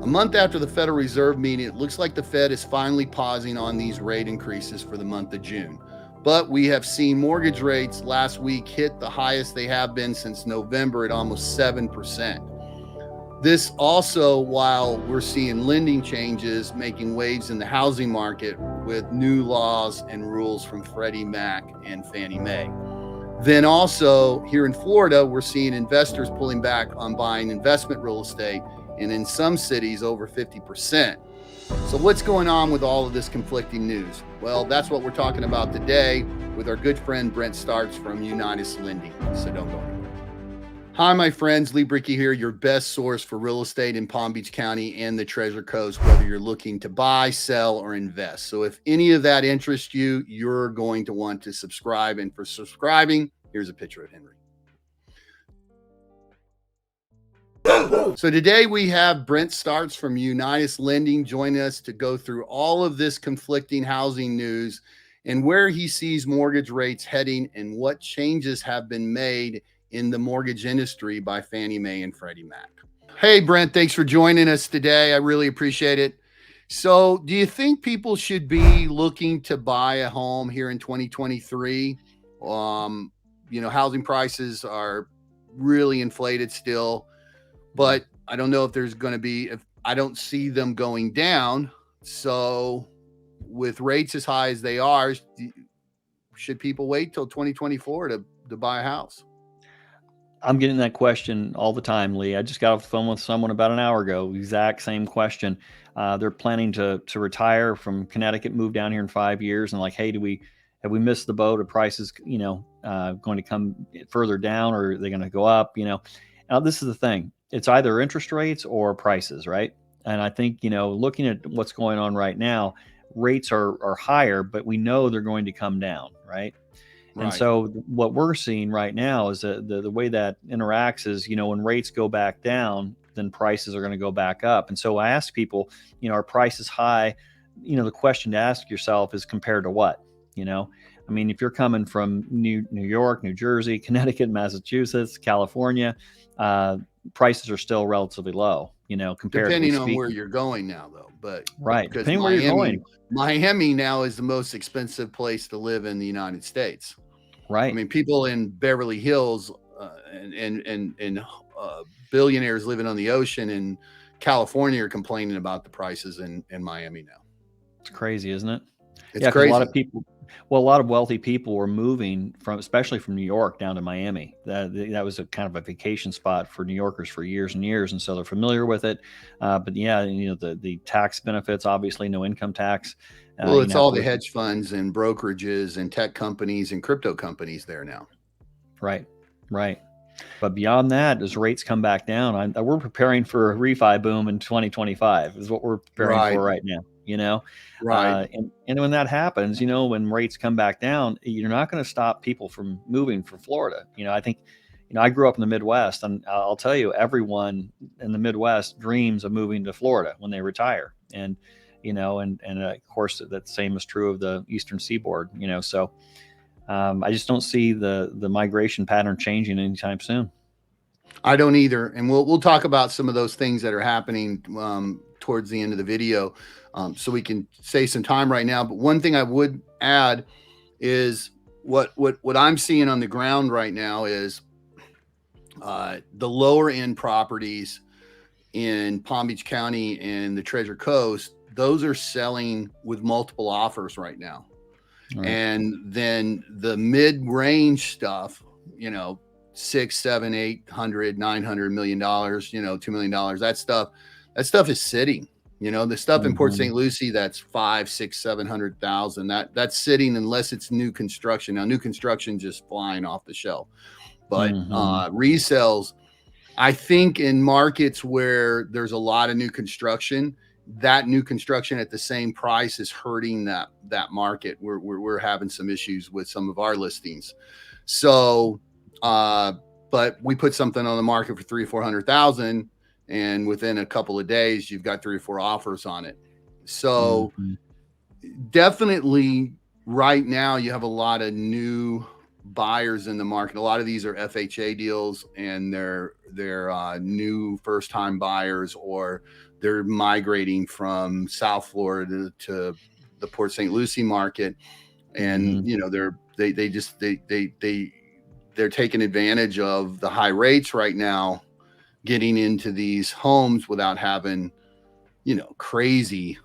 A month after the Federal Reserve meeting, it looks like the Fed is finally pausing on these rate increases for the month of June. But we have seen mortgage rates last week hit the highest they have been since November at almost 7%. This also while we're seeing lending changes making waves in the housing market with new laws and rules from Freddie Mac and Fannie Mae. Then also here in Florida, we're seeing investors pulling back on buying investment real estate, and in some cities over 50%. So what's going on with all of this conflicting news? Well, that's what we're talking about today with our good friend Brent Starts from Unitas Lending. So don't go anywhere. Hi, my friends. Lee Brickey here, your best source for real estate in Palm Beach County and the Treasure Coast, whether you're looking to buy, sell, or invest. So if any of that interests you, you're going to want to subscribe. And for subscribing, here's a picture of Henry. So today we have Brent Starts from Unitas Lending join us to go through all of this conflicting housing news and where he sees mortgage rates heading and what changes have been made in the mortgage industry by Fannie Mae and Freddie Mac. Hey, Brent, thanks for joining us today. I really appreciate it. So do you think people should be looking to buy a home here in 2023? Housing prices are really inflated still, but I don't know if there's going to be, if I don't see them going down. So with rates as high as they are, should people wait till 2024 to buy a house? I'm getting that question all the time, Lee. I just got off the phone with someone about an hour ago, exact same question. They're planning to retire from Connecticut, move down here in 5 years, and like, hey, have we missed the boat? Are prices, going to come further down, or are they going to go up? Now this is the thing. It's either interest rates or prices, right? And I think, looking at what's going on right now, rates are higher, but we know they're going to come down, right? And so what we're seeing right now is that the way that interacts is, when rates go back down, then prices are going to go back up. And so I ask people, are prices high? The question to ask yourself is compared to what? If you're coming from New York, New Jersey, Connecticut, Massachusetts, California, prices are still relatively low, compared depending on where you're going now, though. But right, depending where you're going. Miami now is the most expensive place to live in the United States. Right. People in Beverly Hills and billionaires living on the ocean in California are complaining about the prices in Miami now. It's crazy, isn't it? It's crazy. A lot of wealthy people were moving especially from New York down to Miami. That was a kind of a vacation spot for New Yorkers for years and years, and so they're familiar with it. But yeah, the tax benefits, obviously no income tax. Well, it's all the hedge funds and brokerages and tech companies and crypto companies there now. Right. But beyond that, as rates come back down, we're preparing for a refi boom in 2025 is what we're preparing for right now, Right. And when that happens, when rates come back down, you're not going to stop people from moving from Florida. I think, I grew up in the Midwest, and I'll tell you, everyone in the Midwest dreams of moving to Florida when they retire. And, of course that same is true of the Eastern Seaboard, so I just don't see the migration pattern changing anytime soon. I don't either. And we'll talk about some of those things that are happening towards the end of the video, so we can save some time right now. But one thing I would add is what I'm seeing on the ground right now is the lower end properties in Palm Beach County and the Treasure Coast. Those are selling with multiple offers right now. Right. And then the mid-range stuff, $600, $700, $800, $900 million, $2 million, that stuff is sitting. The stuff in Port St. Lucie that's 500, 600, 700,000. That's sitting unless it's new construction. Now, new construction just flying off the shelf, but resales. I think in markets where there's a lot of new construction, that new construction at the same price is hurting that market. We're having some issues with some of our listings. So, but we put something on the market for 300,000 or 400,000, and within a couple of days, you've got 3 or 4 offers on it. So, definitely, right now you have a lot of new buyers in the market. A lot of these are FHA deals, and they're new first-time buyers, or they're migrating from South Florida to the Port St. Lucie market, and they're taking advantage of the high rates right now, getting into these homes without having crazy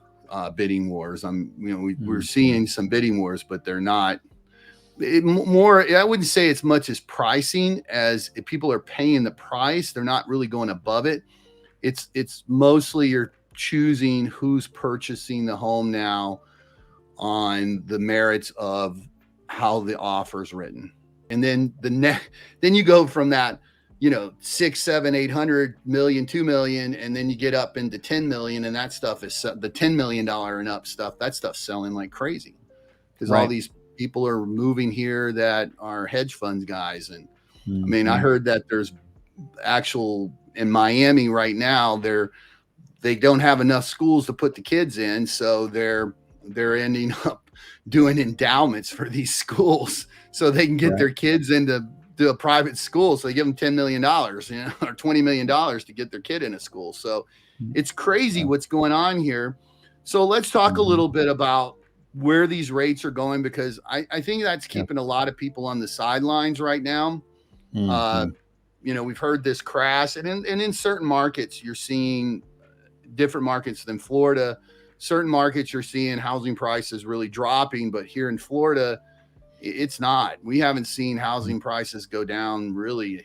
bidding wars. We're seeing some bidding wars, but they're not more. I wouldn't say it's much as pricing as if people are paying the price. They're not really going above it. It's mostly you're choosing who's purchasing the home now on the merits of how the offer's written. And then then you go from that, 6, 7, 800 million, 2 million, and then you get up into 10 million, and that stuff is the $10 million and up stuff. That stuff's selling like crazy because all these people are moving here that are hedge funds guys. And I mean, I heard that there's actual in Miami right now, they don't have enough schools to put the kids in, so they're ending up doing endowments for these schools so they can get their kids into a private school. So they give them $10 million, or $20 million to get their kid in a school. So it's crazy what's going on here. So let's talk a little bit about where these rates are going, because I think that's keeping a lot of people on the sidelines right now. We've heard this crash, and in certain markets, you're seeing different markets than Florida. Certain markets you're seeing housing prices really dropping, but here in Florida, it's not. We haven't seen housing prices go down really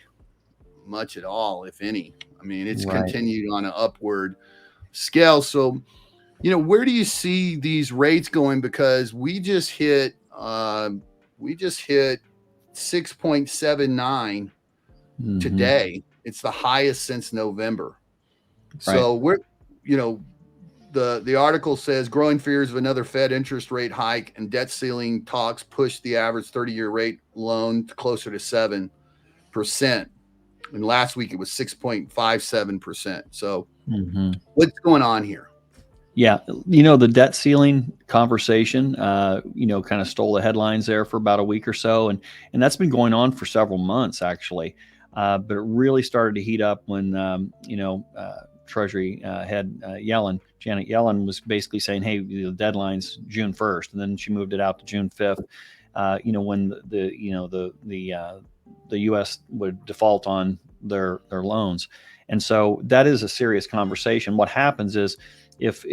much at all, if any. I mean, it's continued on an upward scale. So, where do you see these rates going? Because we just hit 6.79 today. It's the highest since November. So we're, the article says growing fears of another Fed interest rate hike and debt ceiling talks push the average 30-year rate loan closer to 7%. And last week it was 6.57%. So what's going on here? Yeah. The debt ceiling conversation, kind of stole the headlines there for about a week or so. And that's been going on for several months, actually. But it really started to heat up when, Treasury head Janet Yellen was basically saying, hey, the deadline's June 1st. And then she moved it out to June 5th, when the U.S. would default on their loans. And so that is a serious conversation. What happens is, if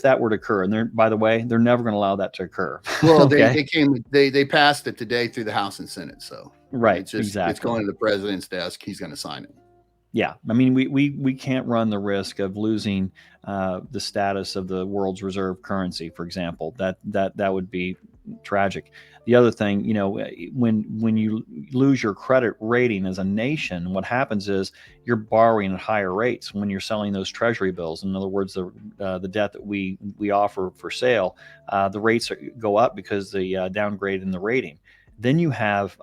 that were to occur, and by the way, they're never going to allow that to occur. Well, they passed it today through the House and Senate. So it's going to the president's desk. He's going to sign it. Yeah. I mean, we can't run the risk of losing the status of the world's reserve currency, for example. That would be tragic. The other thing, when you lose your credit rating as a nation, what happens is you're borrowing at higher rates when you're selling those treasury bills. In other words, the debt that we offer for sale, the rates go up because the downgrade in the rating. Then you have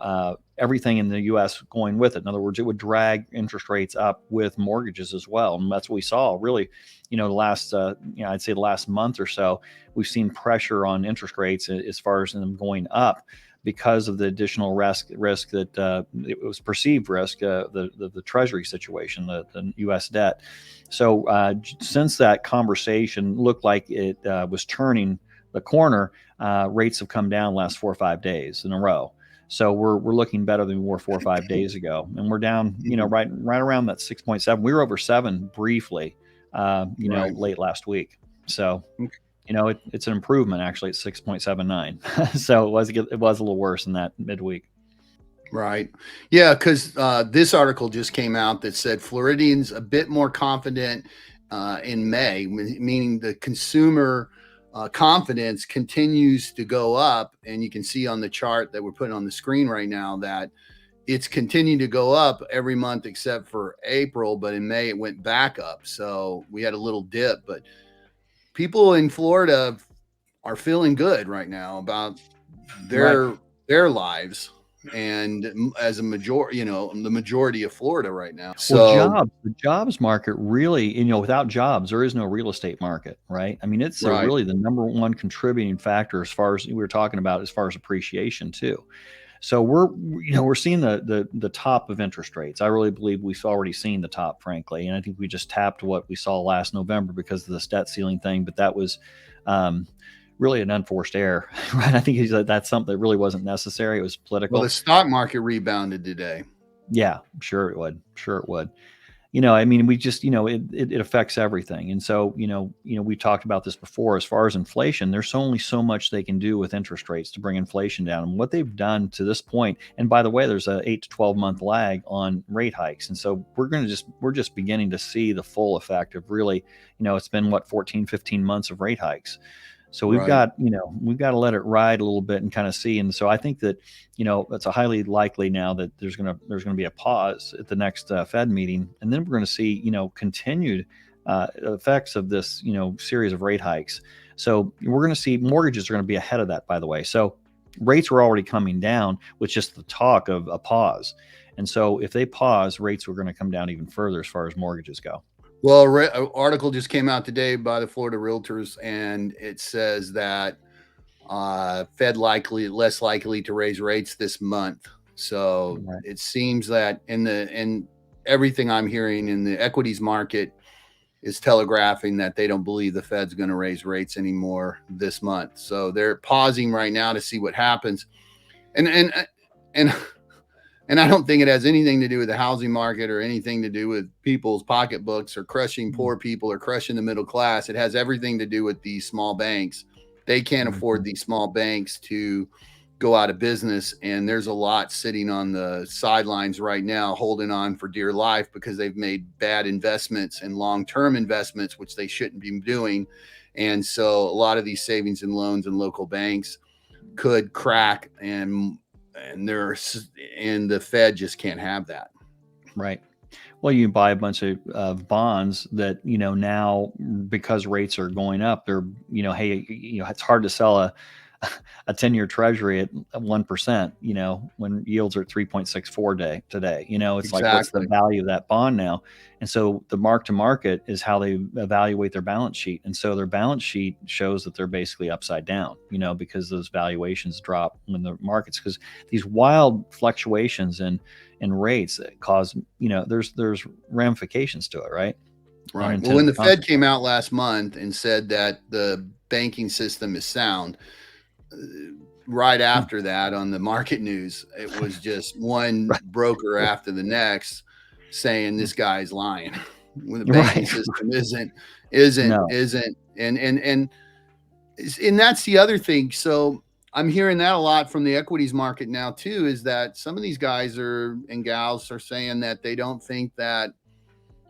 everything in the U.S. going with it. In other words, it would drag interest rates up with mortgages as well. And that's what we saw really, the last, I'd say the last month or so, we've seen pressure on interest rates as far as them going up because of the additional risk that it was perceived risk, the Treasury situation, the U.S. debt. So since that conversation looked like it was turning the corner, rates have come down the last 4 or 5 days in a row. So we're looking better than we were 4 or 5 days ago, and we're down, right around that 6.7. We were over 7 briefly, late last week. So, it's an improvement actually at 6.79. So it was a little worse than that midweek. Right. Yeah, because this article just came out that said Floridians a bit more confident in May, meaning the consumer confidence continues to go up. And you can see on the chart that we're putting on the screen right now that it's continued to go up every month except for April. But in May, it went back up. So we had a little dip. But people in Florida are feeling good right now about their lives. And as a majority, the majority of Florida right now. So the jobs market really, without jobs, there is no real estate market, right? I mean, it's really the number one contributing factor as far as we were talking about, as far as appreciation too. So we're seeing the top of interest rates. I really believe we've already seen the top, frankly, and I think we just tapped what we saw last November because of this debt ceiling thing. But that was um, really an unforced error, right? I think that's something that really wasn't necessary. It was Well, the political. stock market rebounded today. Yeah, sure it would. Sure it would. I mean, we just, it affects everything. And so, we talked about this before. As far as inflation, there's only so much they can do with interest rates to bring inflation down. And what they've done to this point, and by the way, there's a 8 to 12 month lag on rate hikes. And so we're just beginning to see the full effect of really, it's been 14, 15 months of rate hikes. So we've Right. got, we've got to let it ride a little bit and kind of see. And so I think that, it's a highly likely now that there's gonna be a pause at the next Fed meeting, and then we're going to see, continued effects of this, series of rate hikes. So we're going to see mortgages are going to be ahead of that, by the way. So rates were already coming down with just the talk of a pause. And so if they pause, rates are going to come down even further as far as mortgages go. Well, an article just came out today by the Florida Realtors, and it says that Fed less likely to raise rates this month. So Right. it seems that in everything I'm hearing in the equities market is telegraphing that they don't believe the Fed's going to raise rates anymore this month. So they're pausing right now to see what happens. And and I don't think it has anything to do with the housing market or anything to do with people's pocketbooks or crushing poor people or crushing the middle class. It has everything to do with these small banks. They can't afford these small banks to go out of business. And there's a lot sitting on the sidelines right now, holding on for dear life because they've made bad investments and long-term investments, which they shouldn't be doing. And so a lot of these savings and loans and local banks could crack, and the Fed just can't have that. Right. Well, you buy a bunch of bonds that, now because rates are going up, they're, hey, it's hard to sell a 10-year treasury at 1%, when yields are 3.64 today. It's like, what's the Exactly. value of that bond now? And so the mark to market is how they evaluate their balance sheet. And so their balance sheet shows that they're basically upside down, because those valuations drop when the markets, because these wild fluctuations in rates that cause, there's ramifications to it, right? Right. Well, when Unintended the Fed came out last month and said that the banking system is sound, right after that on the market news, it was just one Right. broker after the next saying this guy's lying. When the banking Right. system isn't, No. and that's the other thing. So I'm hearing that a lot from the equities market now too, is that some of these guys and gals are saying that they don't think that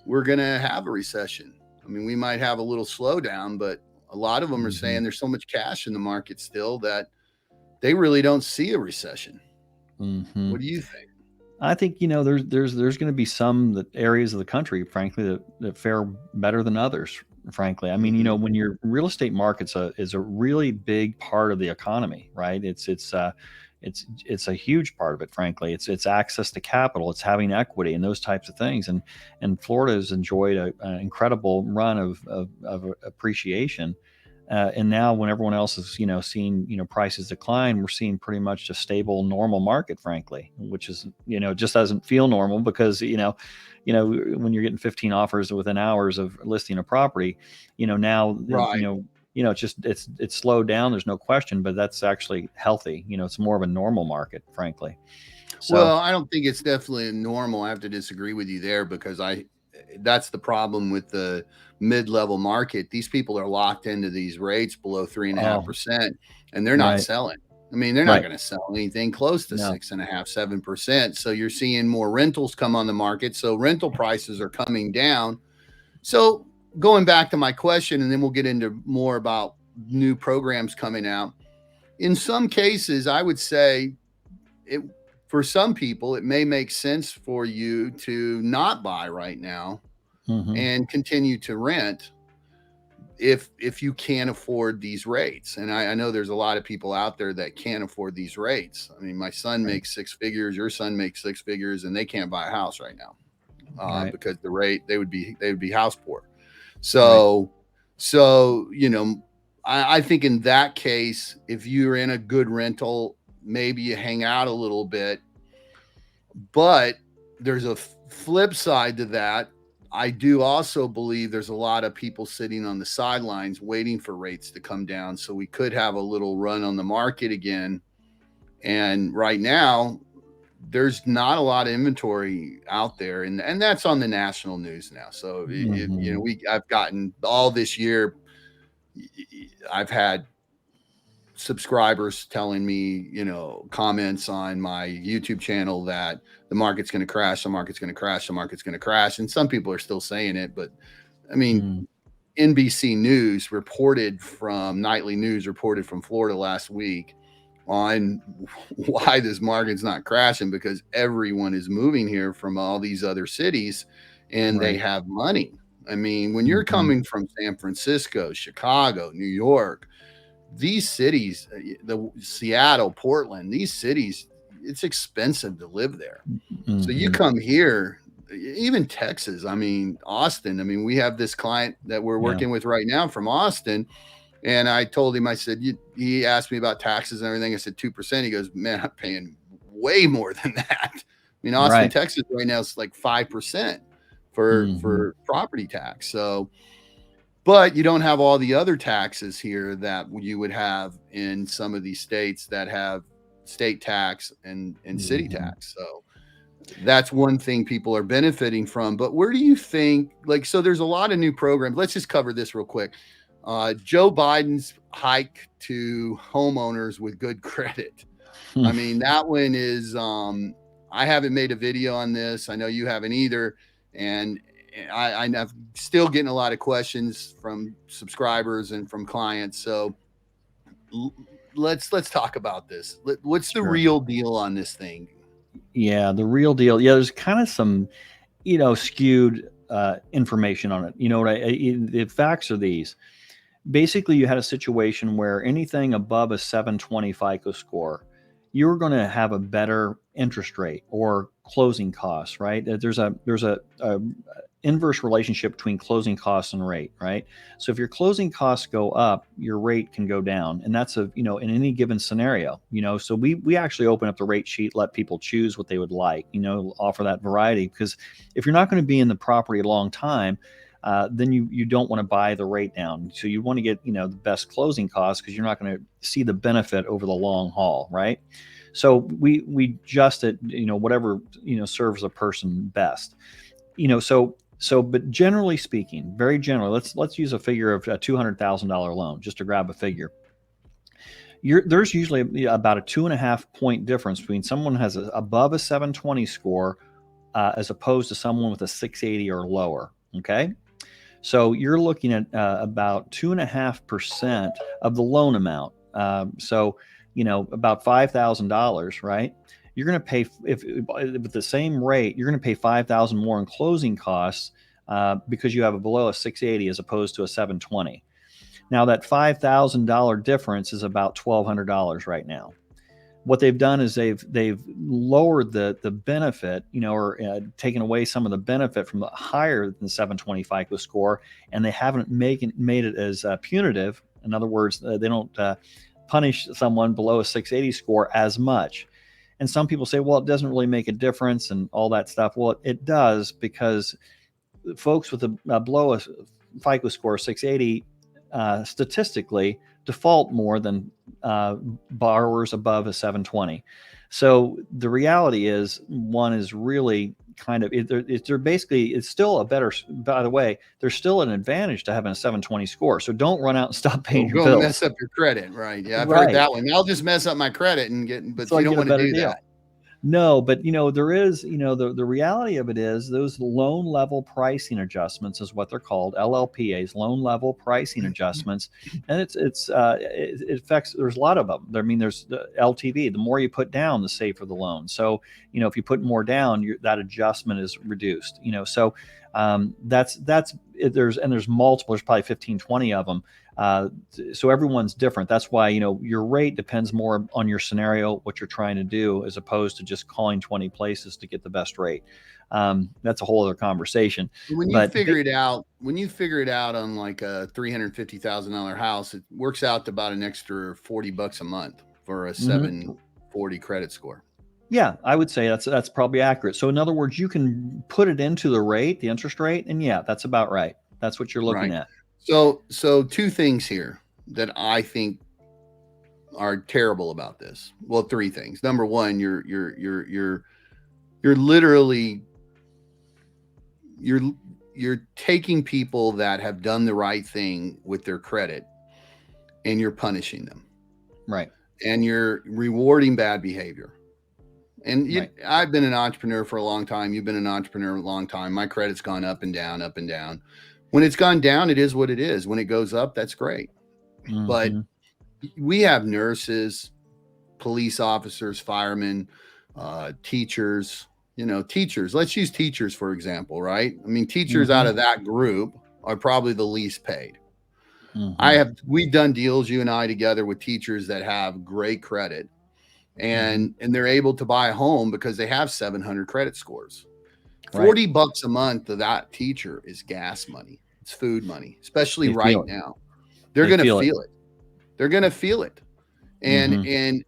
we're going to have a recession. I mean, we might have a little slowdown, but a lot of them are saying there's so much cash in the market still that they really don't see a recession. Mm-hmm. What do you think? I think, there's going to be some areas of the country, frankly, that fare better than others. Frankly, I mean, Mm-hmm. when your real estate market's is a really big part of the economy, right? It's a huge part of it. Frankly, it's access to capital, it's having equity, and those types of things. And Florida has enjoyed an incredible run of appreciation. And now, when everyone else is, seeing, prices decline, we're seeing pretty much a stable, normal market, frankly, which is, just doesn't feel normal because, when you're getting 15 offers within hours of listing a property, now, Right. it's slowed down. There's no question, but that's actually healthy. It's more of a normal market, frankly. So, Well, I don't think it's definitely normal. I have to disagree with you there because that's the problem with the mid-level market. These people are locked into these rates below three and a half oh, percent, and they're not right, selling. I mean, they're not right. going to sell anything close to No, 6.5, 7%. So you're seeing more rentals come on the market. So rental prices are coming down. So going back to my question, and then we'll get into more about new programs coming out. In some cases, I would say it for some people, it may make sense for you to not buy right now hmm and continue to rent if you can't afford these rates. And I know there's a lot of people out there that can't afford these rates. I mean, my son right, makes six figures, your son makes six figures, and they can't buy a house right now right, because the rate they would be house poor. right. So I think in that case, if you're in a good rental, maybe you hang out a little bit. But there's a flip side to that. I do also believe there's a lot of people sitting on the sidelines waiting for rates to come down. So we could have a little run on the market again. And right now, there's not a lot of inventory out there. And that's on the national news now. So, I've gotten all this year, I've had subscribers telling me, comments on my YouTube channel that the market's going to crash, the market's going to crash, the market's going to crash. And some people are still saying it, but I mean, NBC News nightly news reported from Florida last week on why this market's not crashing, because everyone is moving here from all these other cities and they have money. I mean, when you're coming from San Francisco, Chicago, New York, these cities, the Seattle, Portland, these cities, it's expensive to live there. So you come here, even Texas, I mean, Austin. I mean, we have this client that we're working with right now from Austin. And I told him, I said, he asked me about taxes and everything. I said 2%. He goes, man, I'm paying way more than that. I mean, Austin, Texas right now is like 5% for property tax. So, but you don't have all the other taxes here that you would have in some of these states that have state tax and city tax. So that's one thing people are benefiting from. But where do you think, so there's a lot of new programs. Let's just cover this real quick. Joe Biden's hike to homeowners with good credit. I mean, that one is, I haven't made a video on this. I know you haven't either. And I'm still getting a lot of questions from subscribers and from clients. So let's talk about this. What's the real deal on this thing? Yeah, the real deal. Yeah, there's kind of some, skewed information on it. The facts are these. Basically, you had a situation where anything above a 720 FICO score, you're going to have a better interest rate or closing costs, right? There's a inverse relationship between closing costs and rate, right? So if your closing costs go up, your rate can go down, and that's in any given scenario. So we actually open up the rate sheet, let people choose what they would like, offer that variety, because if you're not going to be in the property a long time, then you don't want to buy the rate down. So you want to get the best closing costs, because you're not going to see the benefit over the long haul, right? So we adjust it, whatever serves a person best. But generally speaking, very generally, let's use a figure of a $200,000 loan, just to grab a figure. There's usually about a 2.5 point difference between someone who has above a 720 score as opposed to someone with a 680 or lower. Okay. So you're looking at about 2.5% of the loan amount. So about $5,000, right? You're going to pay, if with the same rate, you're going to pay $5,000 more in closing costs because you have a below a 680 as opposed to a 720. Now that $5,000 difference is about $1,200 right now. What they've done is they've lowered the benefit, or taken away some of the benefit from the higher than 720 FICO score, and they haven't made it as punitive. In other words, they don't punish someone below a 680 score as much. And some people say, well, it doesn't really make a difference and all that stuff. Well, it does, because folks with a below a FICO score of 680 statistically default more than borrowers above a 720. So the reality is, one is really kind of, it's still a better, by the way, there's still an advantage to having a 720 score. So don't run out and stop paying your bills. Mess up your credit, right? Yeah, I've heard that one. I'll just mess up my credit but so you don't want to do that. No, but there is, the reality of it is those loan level pricing adjustments is what they're called, LLPAs, loan level pricing adjustments, and it affects. There's a lot of them. I mean, there's the LTV. The more you put down, the safer the loan. So if you put more down, that adjustment is reduced. So that's there's multiple. There's probably 15, 20 of them. So everyone's different. That's why, your rate depends more on your scenario, what you're trying to do, as opposed to just calling 20 places to get the best rate. That's a whole other conversation. When you figure it out on like a $350,000 house, it works out to about an extra $40 a month for a 740 credit score. Yeah, I would say that's probably accurate. So in other words, you can put it into the rate, the interest rate, and yeah, that's about right. That's what you're looking Right. at. So two things here that I think are terrible about this. Well, three things. Number one, you're literally you're taking people that have done the right thing with their credit and you're punishing them. Right. And you're rewarding bad behavior. And Right. I've been an entrepreneur for a long time. You've been an entrepreneur a long time. My credit's gone up and down, up and down. When it's gone down, it is what it is. When it goes up, that's great. Mm-hmm. But we have nurses, police officers, firemen, teachers, teachers. Let's use teachers, for example, right? I mean, teachers out of that group are probably the least paid. We've done deals, you and I, together with teachers that have great credit and they're able to buy a home because they have 700 credit scores. $40 a month of that teacher is gas money. It's food money, especially right now. They're going to feel it. They're going to feel it. And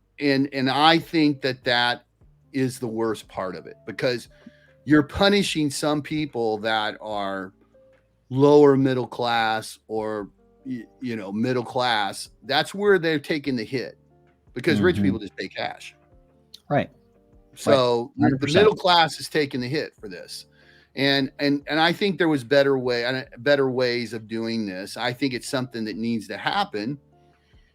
I think that is the worst part of it, because you're punishing some people that are lower middle class or, middle class. That's where they're taking the hit, because rich people just pay cash. Right. So the middle class is taking the hit for this. And I think there was better ways of doing this. I think it's something that needs to happen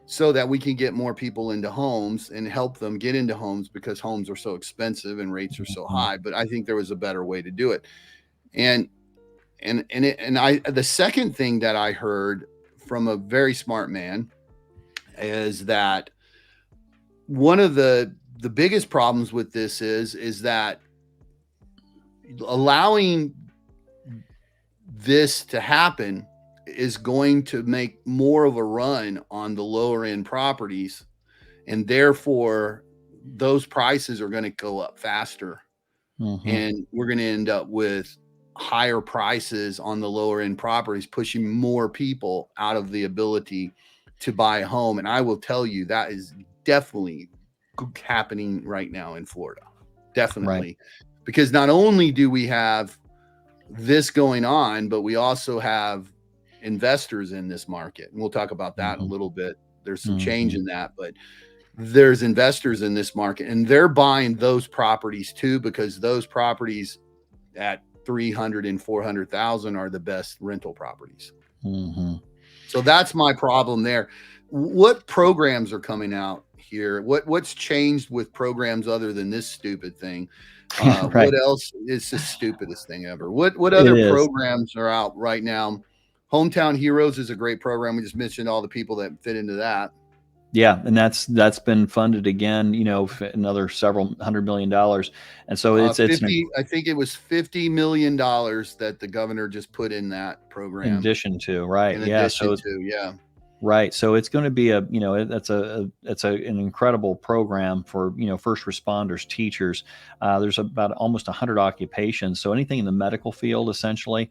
so that we can get more people into homes and help them get into homes, because homes are so expensive and rates are so high. But I think there was a better way to do it. And the second thing that I heard from a very smart man is that one of the biggest problems with this is that allowing this to happen is going to make more of a run on the lower end properties, and therefore those prices are going to go up faster, and we're going to end up with higher prices on the lower end properties, pushing more people out of the ability to buy a home. And I will tell you, that is definitely happening right now in Florida. Definitely. Because not only do we have this going on, but we also have investors in this market. And we'll talk about that in a little bit. There's some change in that, but there's investors in this market, and they're buying those properties too, because those properties at 300 and 400,000 are the best rental properties. So that's my problem there. What programs are coming out here? What's changed with programs other than this stupid thing? What else is the stupidest thing ever? What other programs are out right now? Hometown Heroes is a great program. We just mentioned all the people that fit into that. Yeah, and that's been funded again, another several $100 million. And so it's 50, I think it was $50 million that the governor just put in that program. In addition to, right. Right. So it's going to be it's an incredible program for, first responders, teachers. There's about almost 100 occupations. So anything in the medical field, essentially,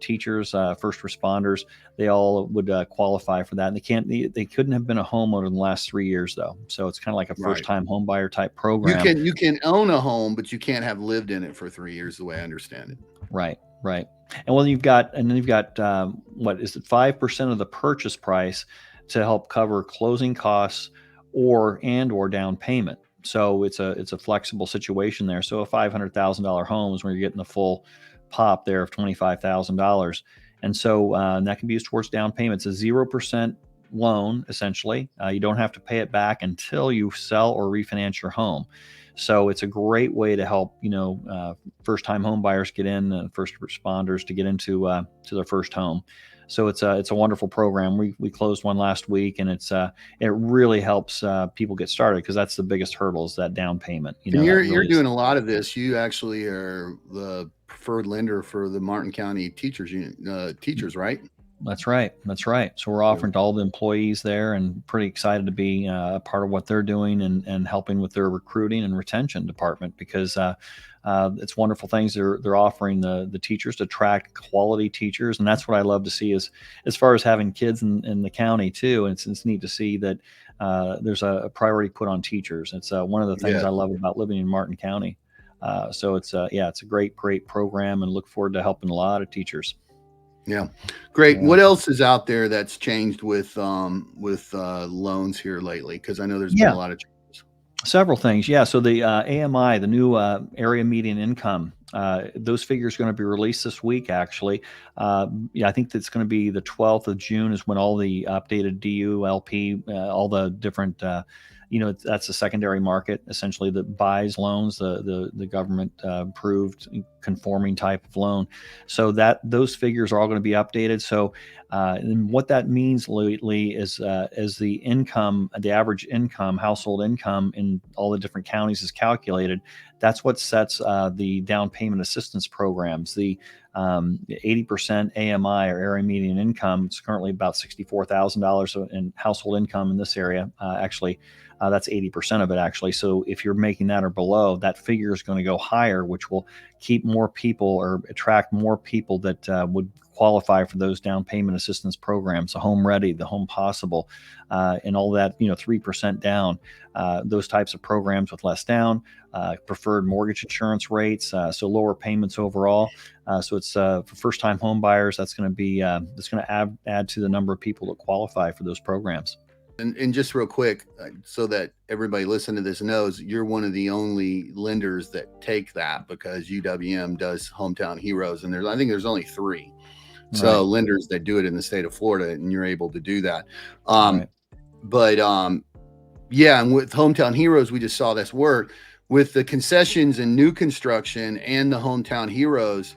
teachers, first responders, they all would qualify for that. And they couldn't have been a homeowner in the last 3 years though. So it's kind of like a first time home buyer type program. You can own a home, but you can't have lived in it for 3 years, the way I understand it. Right. And then you've got what is it, 5% of the purchase price to help cover closing costs or down payment. So it's a flexible situation there. So a $500,000 home is where you're getting the full pop there of $25,000. And so that can be used towards down payments. A 0% loan, essentially. You don't have to pay it back until you sell or refinance your home. So it's a great way to help, first-time home buyers get in, first responders to get into to their first home. So it's a wonderful program. We closed one last week, and it really helps people get started, because that's the biggest hurdle, is that down payment. And you're doing a lot of this. You actually are the preferred lender for the Martin County teachers, right? That's right. That's right. So we're offering to all the employees there, and pretty excited to be a part of what they're doing, and helping with their recruiting and retention department, because it's wonderful things they're offering the teachers to attract quality teachers. And that's what I love to see, is as far as having kids in the county too. And it's neat to see that there's a priority put on teachers. It's one of the things Yeah. I love about living in Martin County. So it's yeah, it's a great program, and look forward to helping a lot of teachers. Yeah. Great. Yeah. What else is out there that's changed with loans here lately? Because I know there's been a Yeah. lot of changes. Several things. Yeah. So the AMI, the new area median income, those figures are going to be released this week, actually. Yeah, I think that's going to be the 12th of June is when all the updated DULP, all the different, that's the secondary market essentially that buys loans, the government approved conforming type of loan. So that those figures are all going to be updated. So and what that means lately is as the income, the average income, household income in all the different counties is calculated, that's what sets the down payment assistance programs. The 80% AMI, or area median income, is currently about $64,000 in household income in this area. Actually, that's 80% of it, actually. So if you're making that or below, that figure is going to go higher, which will keep more people, or attract more people that would qualify for those down payment assistance programs, the Home Ready, the Home Possible, and all that, 3% down, those types of programs with less down, preferred mortgage insurance rates, so lower payments overall. So it's for first-time home buyers. That's going to be that's going to add to the number of people that qualify for those programs. And just real quick, so that everybody listening to this knows, you're one of the only lenders that take that, because UWM does Hometown Heroes, and I think there's only 3. So Right. lenders that do it in the state of Florida, and you're able to do that. Right. But yeah, and with Hometown Heroes, we just saw this work with the concessions and new construction and the Hometown Heroes.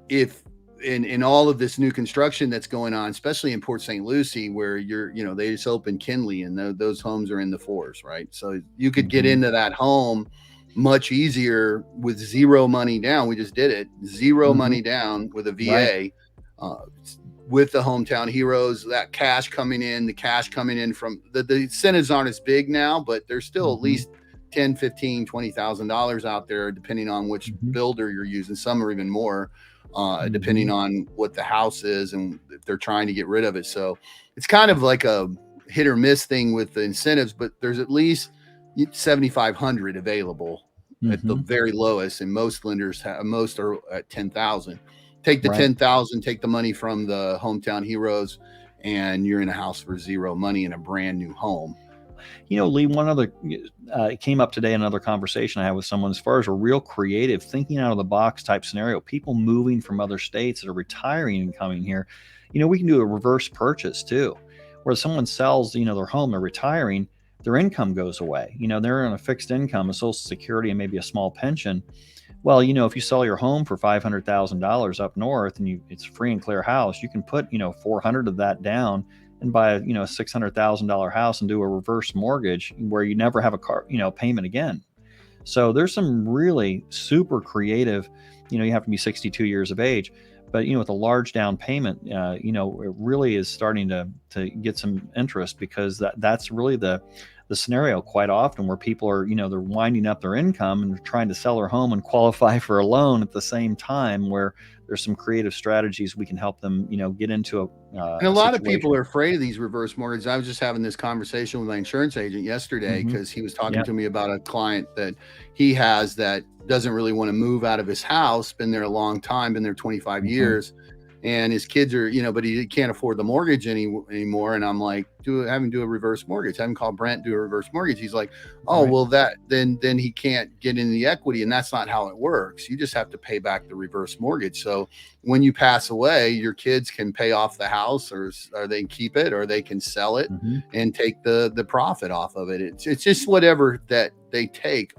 If in all of this new construction that's going on, especially in Port St. Lucie, where they just opened Kinley, and those homes are in the 4s, right? So you could get into that home much easier with zero money down. We just did it, 0 money down with a VA. Right. With the Hometown Heroes, that cash coming in, from the incentives aren't as big now, but there's still at least $10, $15, $20,000 out there, depending on which builder you're using. Some are even more, depending on what the house is and if they're trying to get rid of it. So it's kind of like a hit or miss thing with the incentives, but there's at least 7,500 available at the very lowest, and most lenders most are at 10,000. Take the 10,000, take the money from the Hometown Heroes, and you're in a house for 0 money in a brand new home. Lee, one other it came up today in another conversation I had with someone, as far as a real creative, thinking out of the box type scenario, people moving from other states that are retiring and coming here. We can do a reverse purchase too, where someone sells, their home, they're retiring, their income goes away. They're on a fixed income, a Social Security, and maybe a small pension. Well, if you sell your home for $500,000 up north, and it's a free and clear house, you can put, 400 of that down and buy a $600,000 house and do a reverse mortgage where you never have a payment again. So there's some really super creative, you have to be 62 years of age, but with a large down payment, it really is starting to get some interest, because that's really the scenario quite often, where people are, they're winding up their income and they're trying to sell their home and qualify for a loan at the same time, where there's some creative strategies we can help them, get into and a lot of people are afraid of these reverse mortgages. I was just having this conversation with my insurance agent yesterday, because he was talking to me about a client that he has that doesn't really want to move out of his house, been there a long time, been there 25 years. And his kids are, but he can't afford the mortgage anymore. And I'm like, have him do a reverse mortgage. Have him call Brent, do a reverse mortgage. He's like, oh, well, then he can't get into the equity. And that's not how it works. You just have to pay back the reverse mortgage. So when you pass away, your kids can pay off the house, or they can keep it, or they can sell it and take the profit off of it. It's just whatever that they take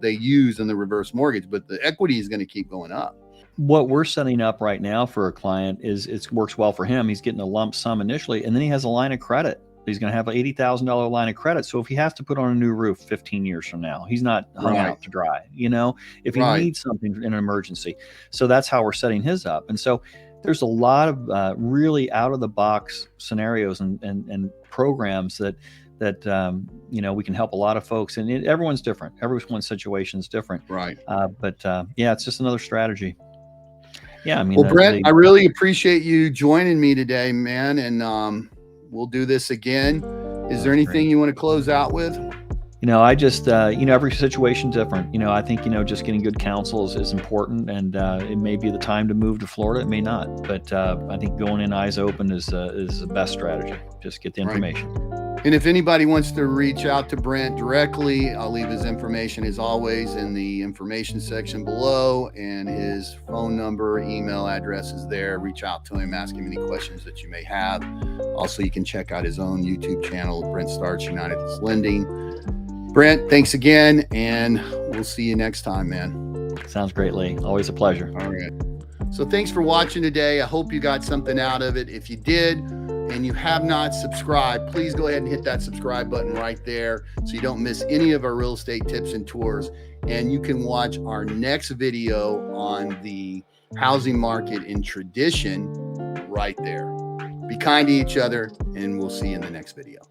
they use in the reverse mortgage, but the equity is going to keep going up. What we're setting up right now for a client is it works well for him. He's getting a lump sum initially, and then he has a line of credit. He's going to have an $80,000 line of credit. So if he has to put on a new roof 15 years from now, he's not hung out to dry, if he needs something in an emergency. So that's how we're setting his up. And so there's a lot of really out of the box scenarios and programs that we can help a lot of folks, and everyone's different. Everyone's situation is different. Right. But yeah, it's just another strategy. Yeah, I mean, well, Brent, I really appreciate you joining me today, man, and we'll do this again. Is there anything you want to close out with? I just, every situation's different. I think, just getting good counsel is important, and it may be the time to move to Florida. It may not, but I think going in eyes open is the best strategy. Just get the information. Right. And if anybody wants to reach out to Brent directly, I'll leave his information as always in the information section below, and his phone number, email address is there. Reach out to him, ask him any questions that you may have. Also, you can check out his own YouTube channel, Brent Starts, Unitas Lending. Brent, thanks again, and we'll see you next time, man. Sounds great, Lee. Always a pleasure. All right. So thanks for watching today. I hope you got something out of it. If you did, and you have not subscribed, please go ahead and hit that subscribe button right there so you don't miss any of our real estate tips and tours. And you can watch our next video on the housing market in tradition right there. Be kind to each other, and we'll see you in the next video.